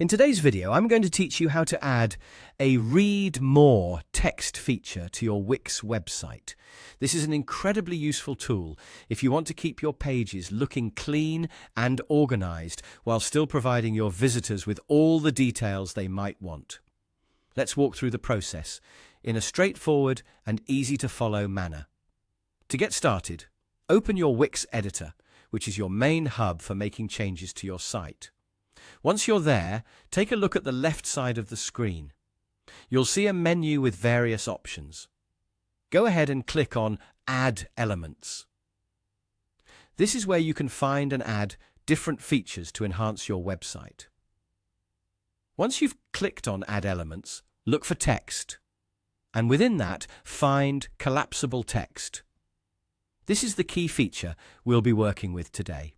In today's video, I'm going to teach you how to add a Read More text feature to your Wix website. This is an incredibly useful tool if you want to keep your pages looking clean and organized while still providing your visitors with all the details they might want. Let's walk through the process in a straightforward and easy-to-follow manner. To get started, open your Wix editor, which is your main hub for making changes to your site. Once you're there, take a look at the left side of the screen. You'll see a menu with various options. Go ahead and click on Add Elements. This is where you can find and add different features to enhance your website. Once you've clicked on Add Elements, look for Text, and within that, find Collapsible Text. This is the key feature we'll be working with today.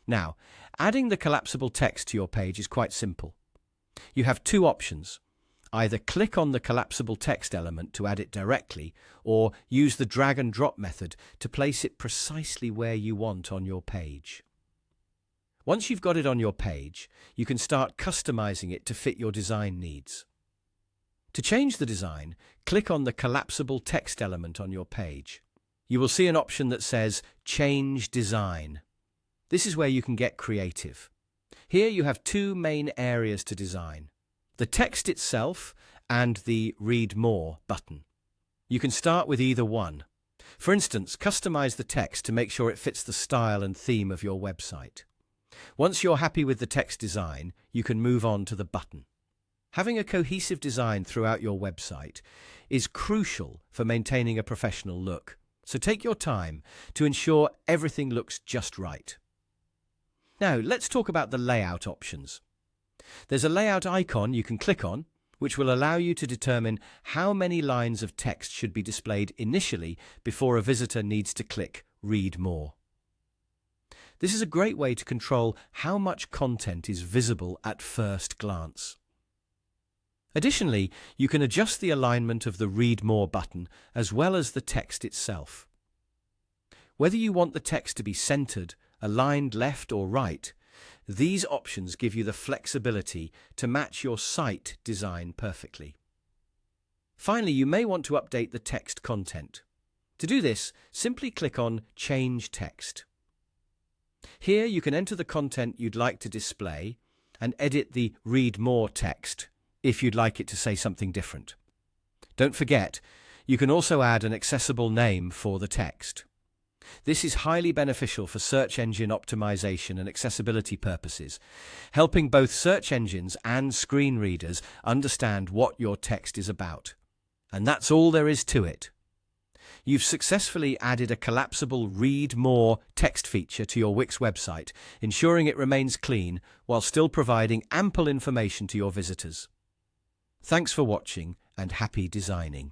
Now, adding the collapsible text to your page is quite simple. You have two options. Either click on the collapsible text element to add it directly, or use the drag and drop method to place it precisely where you want on your page. Once you've got it on your page, you can start customizing it to fit your design needs. To change the design, click on the collapsible text element on your page. You will see an option that says Change Design. This is where you can get creative. Here you have two main areas to design: the text itself and the Read More button. You can start with either one. For instance, customize the text to make sure it fits the style and theme of your website. Once you're happy with the text design, you can move on to the button. Having a cohesive design throughout your website is crucial for maintaining a professional look, so take your time to ensure everything looks just right. Now, let's talk about the layout options. There's a layout icon you can click on, which will allow you to determine how many lines of text should be displayed initially before a visitor needs to click Read More. This is a great way to control how much content is visible at first glance. Additionally, you can adjust the alignment of the Read More button as well as the text itself. Whether you want the text to be centered, aligned left or right, these options give you the flexibility to match your site design perfectly. Finally, you may want to update the text content. To do this, simply click on Change Text. Here you can enter the content you'd like to display and edit the Read More text if you'd like it to say something different. Don't forget, you can also add an accessible name for the text. This is highly beneficial for search engine optimization and accessibility purposes, helping both search engines and screen readers understand what your text is about. And that's all there is to it. You've successfully added a collapsible Read More text feature to your Wix website, ensuring it remains clean while still providing ample information to your visitors. Thanks for watching and happy designing.